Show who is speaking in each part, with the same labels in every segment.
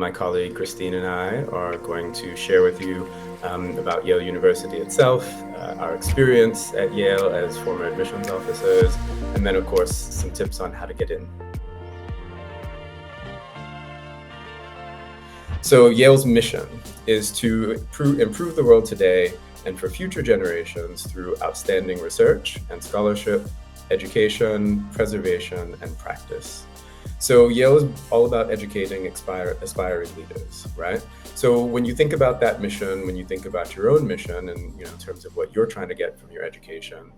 Speaker 1: My colleague Christine and I are going to share with you about Yale University itself, our experience at Yale as former admissions officers, and then of course some tips on how to get in. So Yale's mission is to improve the world today and for future generations through outstanding research and scholarship, education, preservation, and practice. So Yale is all about educating aspiring leaders, right? So when you think about that mission, when you think about your own mission and in terms of what you're trying to get from your education,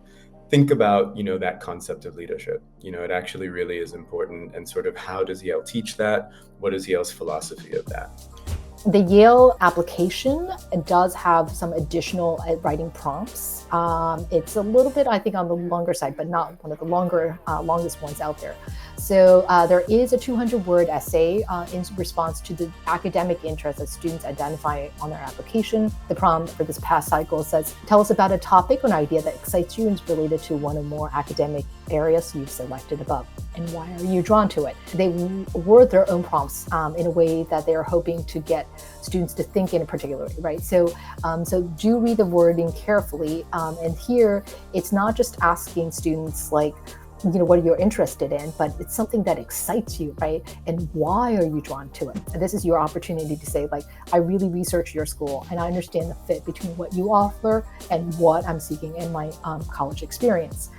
Speaker 1: think about that concept of leadership. It actually really is important, and sort of how does Yale teach that? What is Yale's philosophy of that?
Speaker 2: The Yale application does have some additional writing prompts. It's a little bit, I think, on the longer side, but not one of the longest ones out there. So there is a 200-word essay in response to the academic interest that students identify on their application. The prompt for this past cycle says, tell us about a topic or an idea that excites you and is related to one or more academic areas you've selected above, and why are you drawn to it? They word their own prompts in a way that they are hoping to get students to think in a particular way, right? So do read the wording carefully. And here, it's not just asking students like, what are you interested in, but it's something that excites you, right? And why are you drawn to it? And this is your opportunity to say, like, I really researched your school and I understand the fit between what you offer and what I'm seeking in my college experience.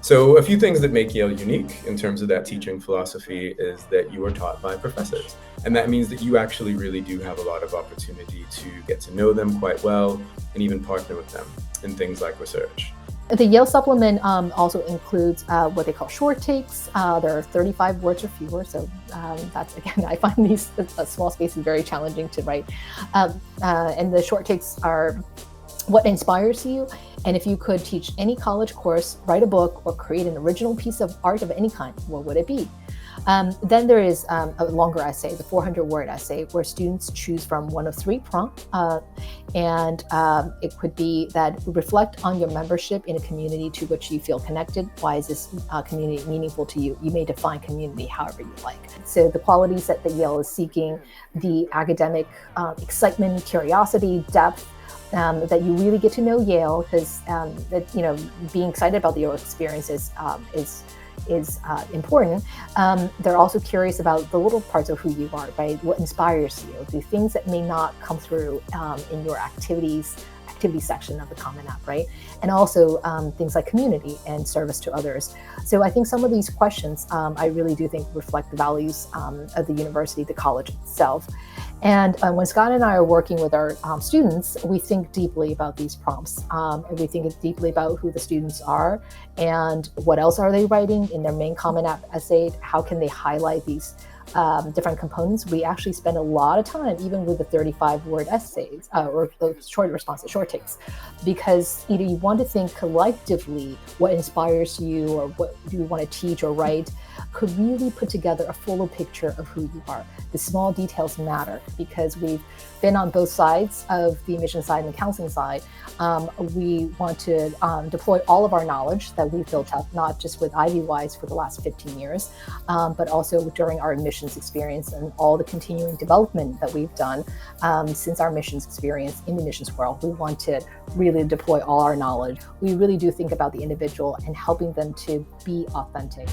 Speaker 1: So a few things that make Yale unique in terms of that teaching philosophy is that you are taught by professors. And that means that you actually really do have a lot of opportunity to get to know them quite well and even partner with them in things like research.
Speaker 2: The Yale Supplement also includes what they call short takes. There are 35 words or fewer, so that's, again, I find these small spaces very challenging to write. And the short takes are what inspires you, and if you could teach any college course, write a book, or create an original piece of art of any kind, what would it be? Then there is a longer essay, the 400-word essay, where students choose from one of three prompts. And it could be that reflect on your membership in a community to which you feel connected. Why is this community meaningful to you? You may define community however you like. So the qualities that the Yale is seeking, the academic excitement, curiosity, depth, that you really get to know Yale, because being excited about your experience is important. They're also curious about the little parts of who you are, right? What inspires you, the things that may not come through in your activity section of the Common App, right? And also things like community and service to others. So I think some of these questions, I really do think reflect the values of the university, the college itself. And when Scott and I are working with our students, we think deeply about these prompts. And we think deeply about who the students are and what else are they writing in their main Common App essay. How can they highlight these different components? We actually spend a lot of time, even with the 35-word essays or the short responses, short takes, because you want to think collectively what inspires you or what do you want to teach or write could really put together a fuller picture of who you are. The small details matter because we've been on both sides of the admission side and the counseling side. We want to deploy all of our knowledge that we've built up, not just with IvyWise for the last 15 years, but also during our admissions experience and all the continuing development that we've done since our admissions experience in the admissions world. We want to really deploy all our knowledge. We really do think about the individual and helping them to be authentic.